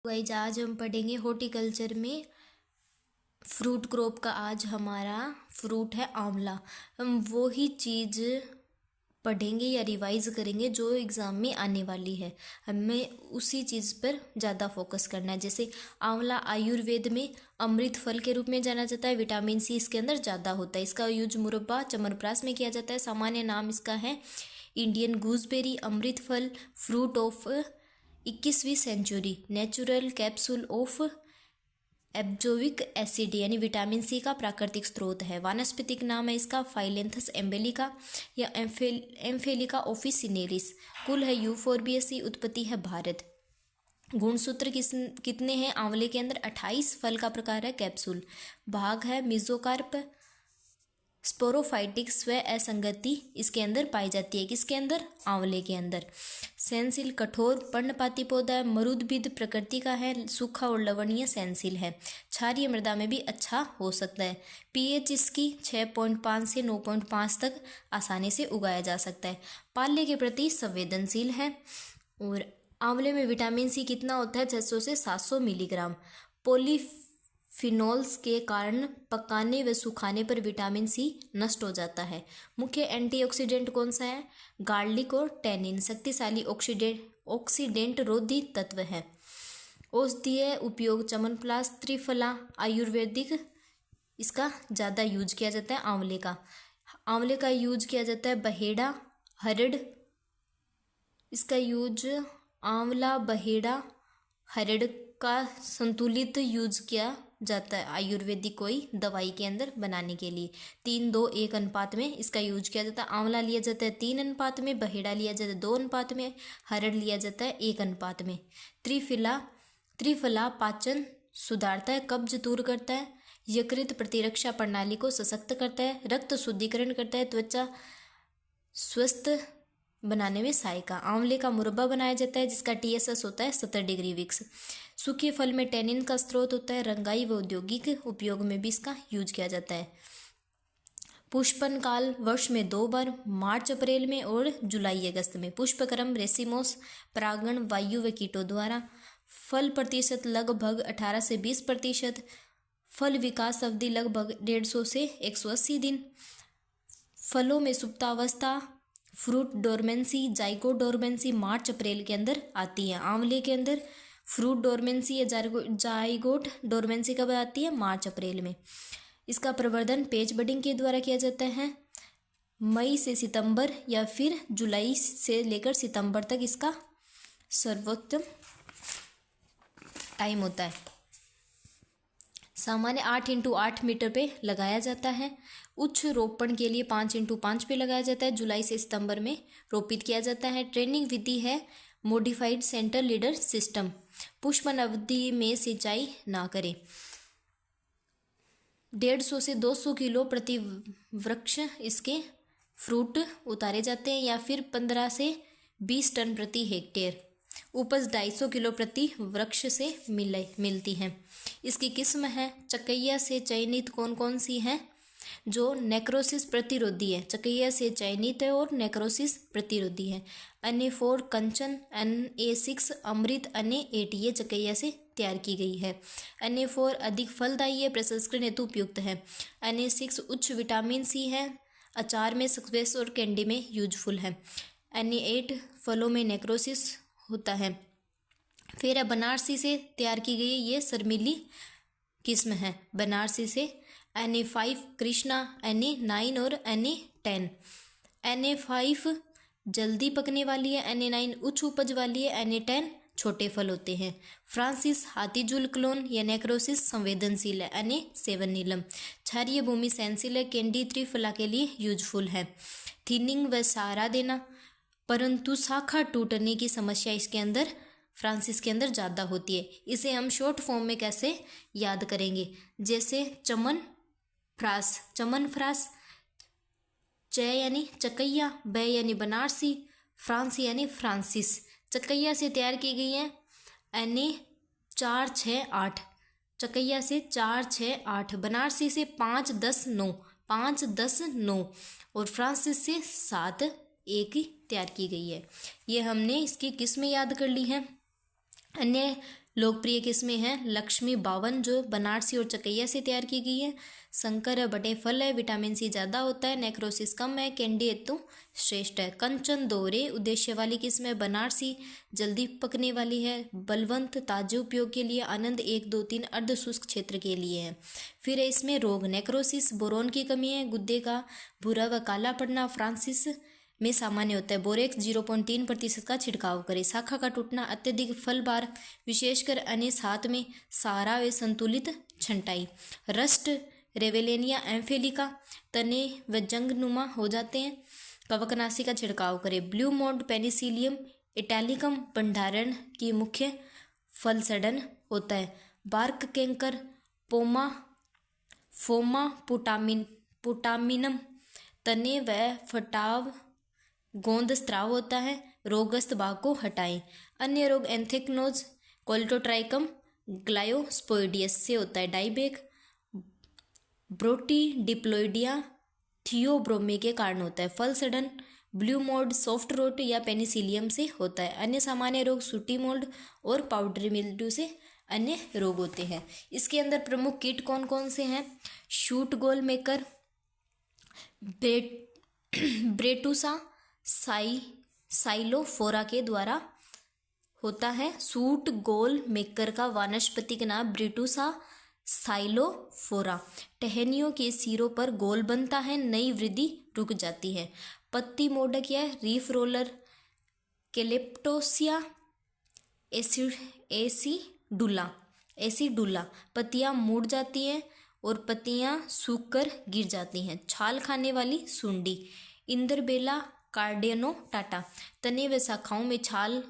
Guys आज हम पढ़ेंगे हॉर्टिकल्चर में फ्रूट क्रॉप का। आज हमारा फ्रूट है आंवला। हम वो ही चीज़ पढ़ेंगे या रिवाइज करेंगे जो एग्ज़ाम में आने वाली है। हमें उसी चीज़ पर ज़्यादा फोकस करना है। जैसे आंवला आयुर्वेद में अमृत फल के रूप में जाना जाता है। विटामिन सी इसके अंदर ज़्यादा होता है। इसका यूज मुरब्बा च्यवनप्राश में किया जाता है। सामान्य नाम इसका है इंडियन गूसबेरी, अमृत फल, फ्रूट ऑफ 21वीं सेंचुरी, नेचुरल कैप्सूल ऑफ एब्जोविक एसिड यानी विटामिन सी का प्राकृतिक स्रोत है। वानस्पतिक नाम है इसका फाइलेंथस एम्बेलिका या एम्फेलिका ऑफिसिनेलिस। कुल है यूफोर्बिएसी। उत्पत्ति है भारत। गुणसूत्र कितने हैं आंवले के अंदर? 28। फल का प्रकार है कैप्सूल। भाग है मिजोकार्प। स्पोरोफाइटिक स्व असंगति इसके अंदर पाई जाती है। किसके अंदर? आंवले के अंदर। सेंसिल कठोर पर्णपाती पौधा है। मरुदभिद प्रकृति का है। सूखा और लवणीय सेंसिल है। क्षारीय मृदा में भी अच्छा हो सकता है। पीएच इसकी 6.5 से 9.5 तक आसानी से उगाया जा सकता है। पाले के प्रति संवेदनशील है। और आंवले में विटामिन सी कितना होता है? 600 से 700 मिलीग्राम। फिनोल्स के कारण पकाने व सुखाने पर विटामिन सी नष्ट हो जाता है। मुख्य एंटीऑक्सीडेंट कौन सा है? गार्लिक और टैनिन शक्तिशाली ऑक्सीडेंट रोधी तत्व है। औषधीय उपयोग च्यवनप्राश, त्रिफला, आयुर्वेदिक इसका ज़्यादा यूज किया जाता है। आंवले का यूज किया जाता है बहेड़ा, हरड़। इसका यूज आंवला, बहेड़ा, हरड़ का संतुलित यूज किया जाता है आयुर्वेदिक कोई दवाई के अंदर बनाने के लिए। 3:2:1 अनुपात में इसका यूज किया जाता है। आंवला लिया जाता है 3 अनुपात में, बहेड़ा लिया जाता है 2 अनुपात में, हरड़ लिया जाता है 1 अनुपात में। त्रिफला पाचन सुधारता है, कब्ज दूर करता है, यकृत प्रतिरक्षा प्रणाली को सशक्त करता है, रक्त शुद्धिकरण करता है, त्वचा स्वस्थ बनाने में सहायता। आंवले का मुरब्बा बनाया जाता है जिसका TSS होता है 70 डिग्री विक्स। सूखे फल में टैनिन का स्रोत होता है। रंगाई व औद्योगिक उपयोग में भी इसका यूज किया जाता है। पुष्पन काल वर्ष में 2 बार, मार्च अप्रैल में और जुलाई अगस्त में। पुष्पक्रम रेसिमोस, परागण वायु व कीटों द्वारा। फल प्रतिशत लगभग 18 से 20%। फल विकास अवधि लगभग 150 से 180 दिन। फलों में सुप्तावस्था फ्रूट डोरमेंसी, जाइगो डोरमेंसी मार्च अप्रैल के अंदर आती है। आंवले के अंदर फ्रूट डोरमेंसी या जाइगोट डोरमेंसी कब आती है? मार्च अप्रैल में। इसका प्रवर्धन पेज बडिंग के द्वारा किया जाता है। मई से सितंबर या फिर जुलाई से लेकर सितंबर तक इसका सर्वोत्तम टाइम होता है। सामान्य 8x8 मीटर पे लगाया जाता है। उच्च रोपण के लिए 5x5 पे लगाया जाता है। जुलाई से सितंबर में रोपित किया जाता है। ट्रेनिंग विधि है मॉडिफाइड सेंटर लीडर सिस्टम। पुष्पन अवधि में सिंचाई ना करें। 150 से 200 किलो प्रति वृक्ष इसके फ्रूट उतारे जाते हैं या फिर 15 से 20 टन प्रति हेक्टेयर। उपज 250 किलो प्रति वृक्ष से मिलती है। इसकी किस्म है चकैया से चयनित कौन कौन सी है? जो नेक्रोसिस प्रतिरोधी है, चकैया से चयनित है और नेक्रोसिस प्रतिरोधी है। NA4 कंचन, NA6 अमृत, NA8 ये चकैया से तैयार की गई है। NA4 अधिक फलदायी है, प्रसंस्करण हेतु उपयुक्त है। NA6 उच्च विटामिन सी है, अचार में, स्क्वैश और कैंडी में यूजफुल है। NA8 फलों में नेक्रोसिस होता है। फिर बनारसी से तैयार की गई ये शर्मीली किस्म है बनारसी से। NA5 कृष्णा, NA9 और NA10। NA5 जल्दी पकने वाली है, NA9 उच्च उपज वाली है, NA10 छोटे फल होते हैं। फ्रांसिस हाथीजूल क्लोन या नेक्रोसिस संवेदनशील है, NA7 नीलम। क्षारीय भूमि सेंसिल है, कैंडी त्रिफला के लिए यूजफुल है। थिनिंग व सहारा देना, परंतु शाखा टूटने की समस्या इसके अंदर फ्रांसिस के अंदर ज़्यादा होती है। इसे हम शॉर्ट फॉर्म में कैसे याद करेंगे? जैसे चमनफ्रास, च यानी चकैया, ब यानी बनारसी, फ्रांस यानी फ्रांसिस। चकैया से तैयार की गई है NA4-6-8, चकैया से 4-6-8, बनारसी से 5-10-9 और फ्रांसिस से 7-1 तैयार की गई है। ये हमने इसकी किस्में याद कर ली हैं। अन्य लोकप्रिय किस्में हैं लक्ष्मी 52 जो बनारसी और चकैया से तैयार की गई है, शंकर बटे फल है, विटामिन सी ज़्यादा होता है, नेक्रोसिस कम है, कैंडी हेतु श्रेष्ठ है। कंचन दोहरे उद्देश्य वाली किस्म है, बनारसी जल्दी पकने वाली है, बलवंत ताजे उपयोग के लिए, आनंद 1, 2, 3 अर्ध शुष्क क्षेत्र के लिए है। फिर है इसमें रोग नेक्रोसिस, बोरोन की कमी है, गुद्दे का भूरा व काला पड़ना फ्रांसिस में सामान्य होता है। बोरेक्स 0.3% का छिड़काव करें। शाखा का टूटना, अत्यधिक फल बार विशेषकर अनेस हाथ में सहारा व संतुलित छंटाई। रस्ट रेवेलेनिया एम्फेलिका तने व जंगनुमा हो जाते हैं। कवकनाशी का छिड़काव करें। ब्लू मोल्ड पेनिसिलियम इटैलिकम भंडारण की मुख्य फल सड़न होता है। बार्क कैंकर फोमा पुटामिनम तने व फटाव गोंद स्त्राव होता है। रोगग्रस्त भाग को हटाएं। अन्य रोग एंथ्रेक्नोज कोल्टोट्राइकम ग्लायोस्पोइडियस से होता है। डाइबेक ब्रोटीडिप्लोइडिया थियोब्रोमे के कारण होता है। फल सड़न ब्लू मोल्ड सॉफ्ट रोट या पेनिसिलियम से होता है। अन्य सामान्य रोग सूटी मोल्ड और पाउडरी मिल्ड्यू से अन्य रोग होते हैं। इसके अंदर प्रमुख कीट कौन कौन से हैं? शूट गोल मेकर, ब्रेटुसा साइलोफोरा के द्वारा होता है। सूट गोल मेकर का वानस्पतिक नाम ब्रेटुसा साइलोफोरा। टहनियों के सिरों पर गोल बनता है, नई वृद्धि रुक जाती है। पत्ती मोडक या रीफ रोलर केलेप्टोसिया एसिडुला पत्तियां मुड़ जाती हैं और पत्तियां सूखकर गिर जाती हैं। छाल खाने वाली सुंडी इंदरबेला कार्डेनोटाटा तने व शाखाओं में छाल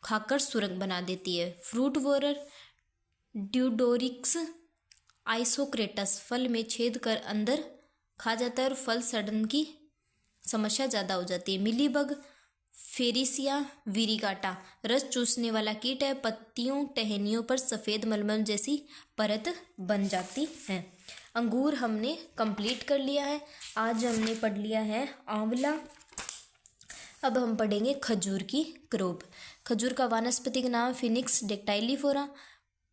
खाकर सुरंग बना देती है। फ्रूट बोरर ड्यूडोरिक्स आइसोक्रेटस फल में छेद कर अंदर खा जाता है और फल सड़न की समस्या ज़्यादा हो जाती है। मिलीबग फेरिसिया विरिगाटा रस चूसने वाला कीट है। पत्तियों टहनियों पर सफ़ेद मलमल जैसी परत बन जाती है। अंगूर हमने कंप्लीट कर लिया है। आज हमने पढ़ लिया है आंवला। अब हम पढ़ेंगे खजूर की क्रोप। खजूर का वानस्पतिक नाम फिनिक्स डेक्टाइलिफोरा।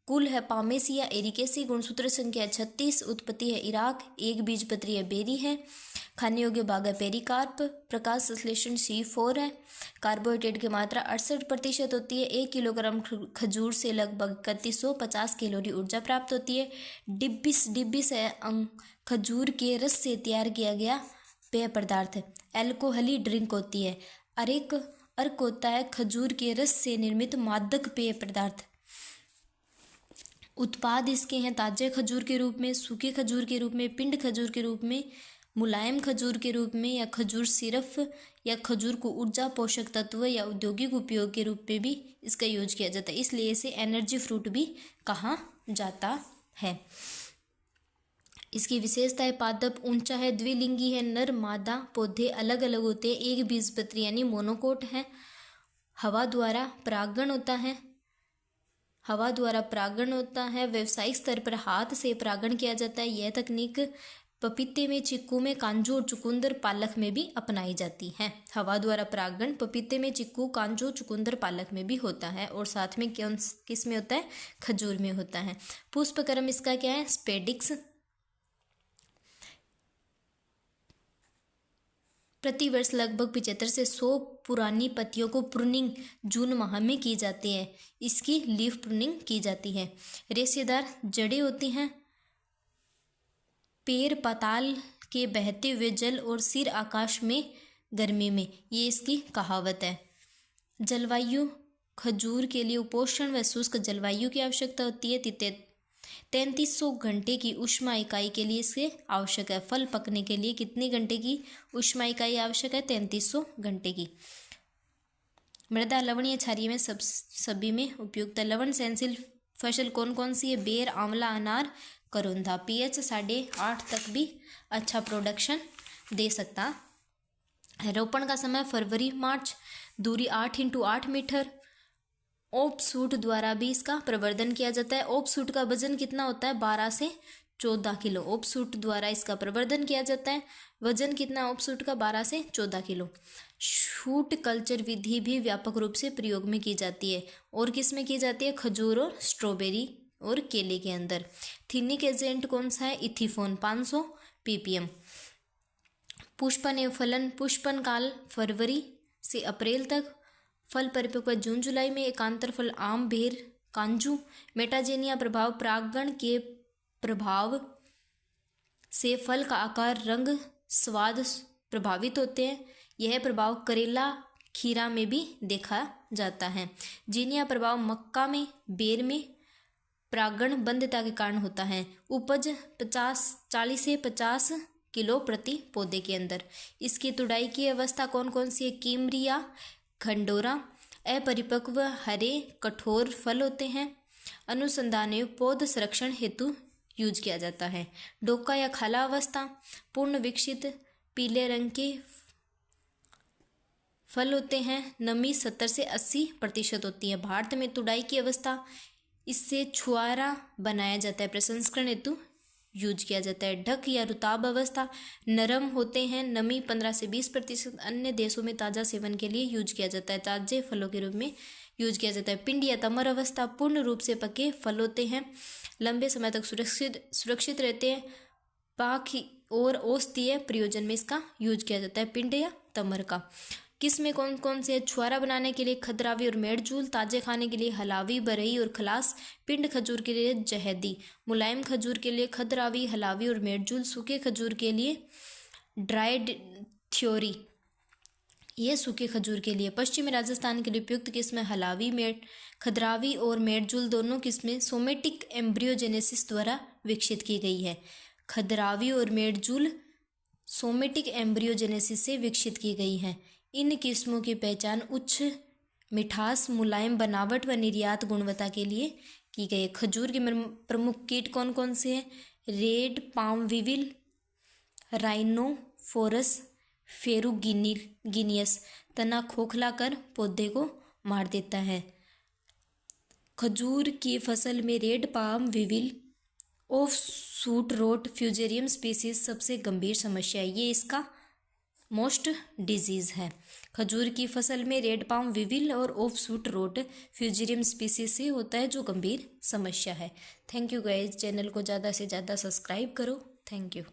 कुल है पामेसिया एरिकेसी। गुणसूत्र संख्या 36। उत्पत्ति है इराक। एक बीजपत्री है बेरी है। खाने योग्य भाग है पेरिकार्प। प्रकाश संश्लेषण C4 है। कार्बोहाइड्रेट की मात्रा 68% होती है। 1 किलोग्राम खजूर से लगभग 3150 कैलोरी ऊर्जा प्राप्त होती है। डिब्बिस है खजूर के रस से तैयार किया गया पेय पदार्थ। एल्कोहली ड्रिंक होती है। अर्क होता है खजूर के रस से निर्मित मादक पेय पदार्थ। उत्पाद इसके हैं ताजे खजूर के रूप में, सूखे खजूर के रूप में, पिंड खजूर के रूप में, मुलायम खजूर के रूप में या खजूर सिरप या खजूर को ऊर्जा पोषक तत्व या औद्योगिक उपयोग के रूप में भी इसका यूज किया जाता है। इसलिए इसे एनर्जी फ्रूट भी कहा जाता है। इसकी विशेषता है पादप ऊंचा है, द्विलिंगी है, नर मादा पौधे अलग अलग होते हैं, एक बीजपत्री यानी मोनोकोट है। हवा द्वारा परागण होता है। व्यावसायिक स्तर पर हाथ से परागण किया जाता है। यह तकनीक पपीते में, चीकू में, कांजू और चुकंदर पालक में भी अपनाई जाती है। हवा द्वारा परागण पपीते में, चीकू, कांजू, चुकंदर पालक में भी होता है और साथ में किस में होता है? खजूर में होता है। पुष्पक्रम इसका क्या है? स्पेडिक्स। प्रतिवर्ष लगभग 75 से 100 पुरानी पत्तियों को प्रूनिंग जून माह में की जाती है। इसकी लीफ प्रूनिंग की जाती है। रेशेदार जड़ें होती हैं। पैर पाताल के बहते हुए जल और सिर आकाश में गर्मी में, ये इसकी कहावत है। जलवायु खजूर के लिए उपोष्ण व शुष्क जलवायु की आवश्यकता होती है। 3300 घंटे की ऊष्मा इकाई के लिए इसे आवश्यक है। फल पकने के लिए कितने घंटे की ऊष्मा इकाई आवश्यक है? 3300 घंटे की। मृदा लवणीय क्षारीय में सभी में उपयुक्त है। लवण सेंसिल फसल कौन कौन सी है? बेर, आंवला, अनार, करौंदा। pH 8.5 तक भी अच्छा प्रोडक्शन दे सकता है। रोपण का समय फरवरी मार्च। दूरी 8 × 8 मीटर। ओप सूट द्वारा भी इसका प्रवर्धन किया जाता है। ओप सूट का वजन कितना होता है? 12 से 14 किलो। ओप सूट द्वारा इसका प्रवर्धन किया जाता है। वजन कितना ओप सूट का? 12 से 14 किलो। शूट कल्चर विधि भी व्यापक रूप से प्रयोग में की जाती है। और किस में की जाती है? खजूर और स्ट्रॉबेरी और केले के अंदर। थिनिक एजेंट कौन सा है? इथिफोन 500 ppm। पुष्पन एवं फलन। पुष्पन काल फरवरी से अप्रैल तक, फल परिपक्व जून जुलाई में। एकांतर फल आम, बेर, कांजू। मेटाजेनिया प्रभाव। परागण के प्रभाव से फल का आकार, रंग, स्वाद प्रभावित होते हैं। यह प्रभाव करेला, खीरा में भी देखा जाता है। जीनिया प्रभाव मक्का में, बेर में परागण बंधता के कारण होता है। उपज 40 से 50 किलो प्रति पौधे के अंदर। इसकी तुड़ाई की अवस्था कौन कौन सी है? कीमरिया, खंडोरा। अपरिपक्व हरे कठोर फल होते हैं। अनुसंधान एवं पौध संरक्षण हेतु यूज किया जाता है। डोका या खाला अवस्था। पूर्ण विकसित पीले रंग के फल होते हैं। नमी 70 से 80% होती है। भारत में तुड़ाई की अवस्था, इससे छुआरा बनाया जाता है, प्रसंस्करण हेतु यूज किया जाता है। ढक या रुताब अवस्था, नरम होते हैं, नमी 15 से 20%। अन्य देशों में ताज़ा सेवन के लिए यूज किया जाता है, ताजे फलों के रूप में यूज किया जाता है। पिंड या तमर अवस्था, पूर्ण रूप से पके फल होते हैं, लंबे समय तक सुरक्षित रहते हैं। पाक और औषधीय प्रयोजन में इसका यूज किया जाता है, पिंड या तमर का। किस में कौन कौन से? छुआरा बनाने के लिए खदरावी और मेड़जूल, ताजे खाने के लिए हलावी, बरई और खलास। पिंड खजूर के लिए जहदी, मुलायम खजूर के लिए खदरावी, हलावी और मेड़जूल। सूखे खजूर के लिए ड्राइड थ्योरी, ये सूखे खजूर के लिए। पश्चिमी राजस्थान के लिए उपयुक्त किस्म हलावी, खदरावी और मेड़जूल दोनों किस्में सोमेटिक एम्ब्रियोजेनेसिस द्वारा विकसित की गई है। खदरावी और मेड़जूल सोमेटिक एम्ब्रियोजेनेसिस से विकसित की गई हैं। इन किस्मों की पहचान उच्च मिठास, मुलायम बनावट व निर्यात गुणवत्ता के लिए की गई है। खजूर के प्रमुख कीट कौन कौन से हैं? Red palm weevil, Rhynchophorus, ferrugineus. तना खोखला कर पौधे को मार देता है। खजूर की फसल में red palm weevil, offshoot rot, fusarium species सबसे गंभीर समस्या है। ये इसका मोस्ट डिजीज है। खजूर की फसल में रेड पाम विविल और offshoot rot fusarium species से होता है, जो गंभीर समस्या है। Thank you guys. चैनल को ज़्यादा से ज़्यादा सब्सक्राइब करो। Thank you.